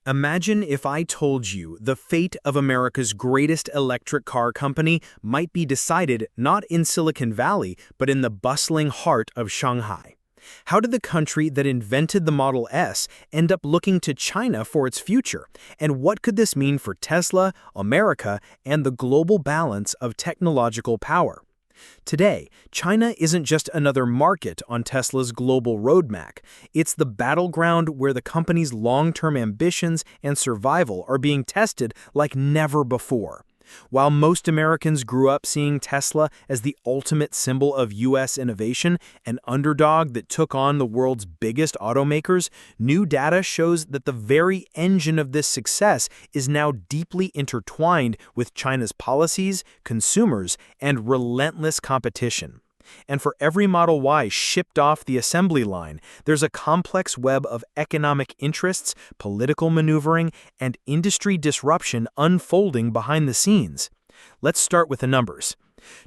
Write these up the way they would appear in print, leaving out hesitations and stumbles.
Imagine if I told you the fate of America's greatest electric car company might be decided not in Silicon Valley, but in the bustling heart of Shanghai. How did the country that invented the Model S end up looking to China for its future? And what could this mean for Tesla, America, and the global balance of technological power? Today, China isn't just another market on Tesla's global roadmap. It's the battleground where the company's long-term ambitions and survival are being tested like never before. While most Americans grew up seeing Tesla as the ultimate symbol of U.S. innovation, an underdog that took on the world's biggest automakers, new data shows that the very engine of this success is now deeply intertwined with China's policies, consumers, and relentless competition. And for every Model Y shipped off the assembly line, there's a complex web of economic interests, political maneuvering, and industry disruption unfolding behind the scenes. Let's start with the numbers.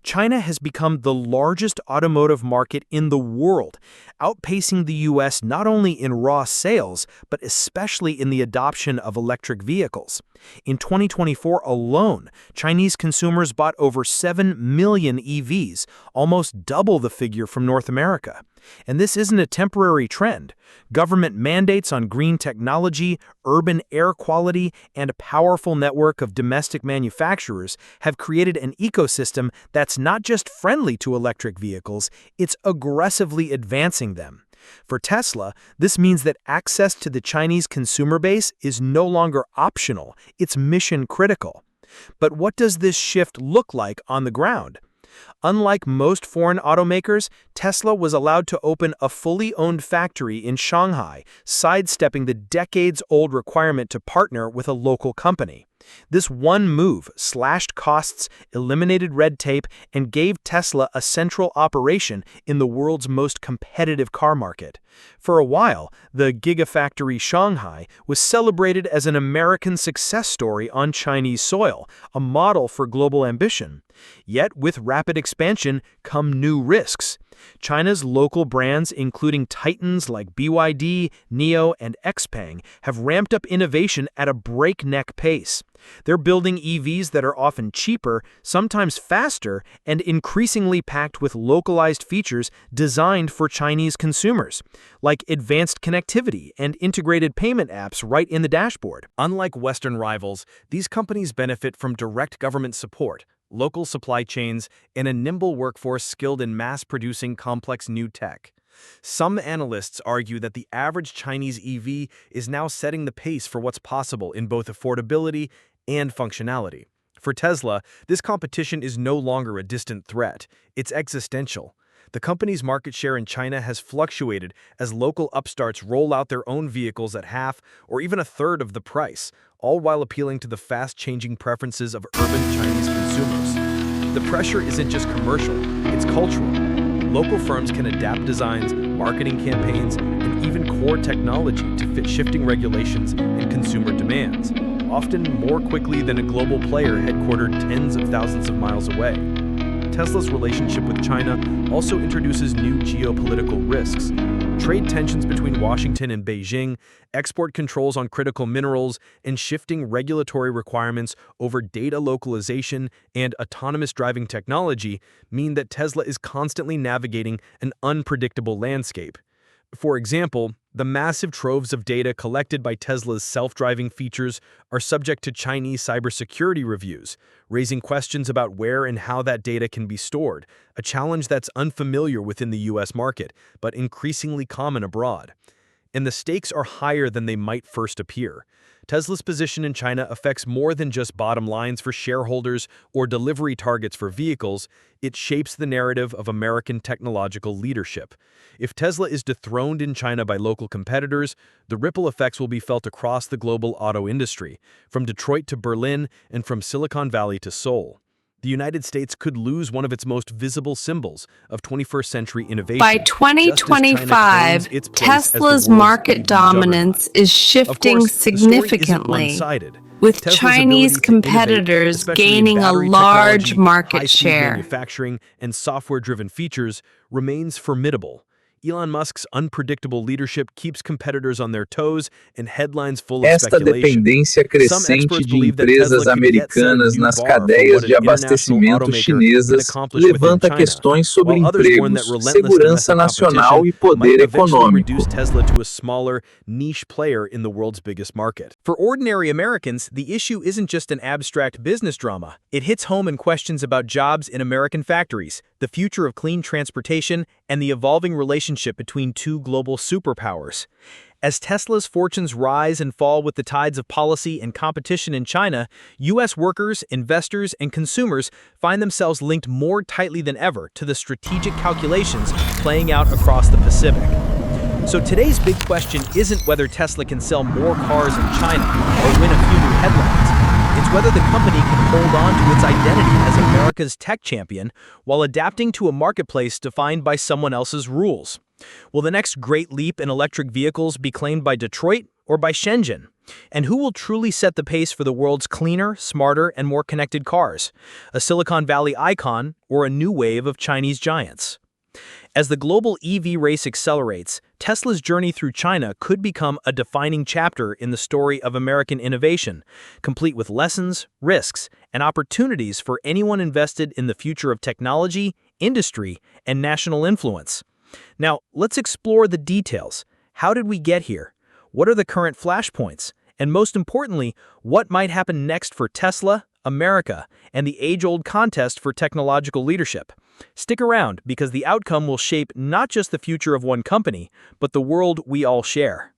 China has become the largest automotive market in the world, outpacing the U.S. not only in raw sales, but especially in the adoption of electric vehicles. In 2024 alone, Chinese consumers bought over 7 million EVs, almost double the figure from North America. And this isn't a temporary trend. Government mandates on green technology, urban air quality, and a powerful network of domestic manufacturers have created an ecosystem that's not just friendly to electric vehicles, it's aggressively advancing them. For Tesla, this means that access to the Chinese consumer base is no longer optional, it's mission critical. But what does this shift look like on the ground? Unlike most foreign automakers, Tesla was allowed to open a fully owned factory in Shanghai, sidestepping the decades-old requirement to partner with a local company. This one move slashed costs, eliminated red tape, and gave Tesla a central operation in the world's most competitive car market. For a while, the Gigafactory Shanghai was celebrated as an American success story on Chinese soil, a model for global ambition. Yet, with rapid expansion come new risks. China's local brands, including titans like BYD, NIO, and XPeng, have ramped up innovation at a breakneck pace. They're building EVs that are often cheaper, sometimes faster, and increasingly packed with localized features designed for Chinese consumers, like advanced connectivity and integrated payment apps right in the dashboard. Unlike Western rivals, these companies benefit from direct government support, local supply chains, and a nimble workforce skilled in mass-producing complex new tech. Some analysts argue that the average Chinese EV is now setting the pace for what's possible in both affordability and functionality. For Tesla, this competition is no longer a distant threat, it's existential. The company's market share in China has fluctuated as local upstarts roll out their own vehicles at half or even a third of the price, all while appealing to the fast-changing preferences of urban Chinese consumers. The pressure isn't just commercial, it's cultural. Local firms can adapt designs, marketing campaigns, and even core technology to fit shifting regulations and consumer demands, often more quickly than a global player headquartered tens of thousands of miles away. Tesla's relationship with China also introduces new geopolitical risks. Trade tensions between Washington and Beijing, export controls on critical minerals, and shifting regulatory requirements over data localization and autonomous driving technology mean that Tesla is constantly navigating an unpredictable landscape. For example, the massive troves of data collected by Tesla's self-driving features are subject to Chinese cybersecurity reviews, raising questions about where and how that data can be stored, a challenge that's unfamiliar within the U.S. market, but increasingly common abroad. And the stakes are higher than they might first appear. Tesla's position in China affects more than just bottom lines for shareholders or delivery targets for vehicles, it shapes the narrative of American technological leadership. If Tesla is dethroned in China by local competitors, the ripple effects will be felt across the global auto industry, from Detroit to Berlin and from Silicon Valley to Seoul. The United States could lose one of its most visible symbols of 21st century innovation. By 2025, Tesla's market dominance is shifting significantly, with Chinese competitors gaining a large market share. Manufacturing and software-driven features remains formidable. Elon Musk's unpredictable leadership keeps competitors on their toes and headlines full of Esta speculation. dependência Some crescente experts de believe that empresas Tesla could yet set a americanas new nas bar for cadeias what de an international abastecimento automaker can chinesas accomplish within levanta China, questões sobre while others warn that empregos, relentless segurança domestic nacional competition e poder might eventually econômico. reduce Tesla to a smaller, niche player in the world's biggest market. For ordinary Americans, the issue isn't just an abstract business drama. It hits home in questions about jobs in American factories, the future of clean transportation, and the evolving relationship between two global superpowers. As Tesla's fortunes rise and fall with the tides of policy and competition in China, U.S. workers, investors, and consumers find themselves linked more tightly than ever to the strategic calculations playing out across the Pacific. So today's big question isn't whether Tesla can sell more cars in China or win a few new headlines. It's whether the company can hold on to its identity as America's tech champion while adapting to a marketplace defined by someone else's rules. Will the next great leap in electric vehicles be claimed by Detroit or by Shenzhen? And who will truly set the pace for the world's cleaner, smarter, and more connected cars? A Silicon Valley icon or a new wave of Chinese giants? As the global EV race accelerates, Tesla's journey through China could become a defining chapter in the story of American innovation, complete with lessons, risks, and opportunities for anyone invested in the future of technology, industry, and national influence. Now, let's explore the details. How did we get here? What are the current flashpoints? And most importantly, what might happen next for Tesla, America, and the age-old contest for technological leadership? Stick around because the outcome will shape not just the future of one company, but the world we all share.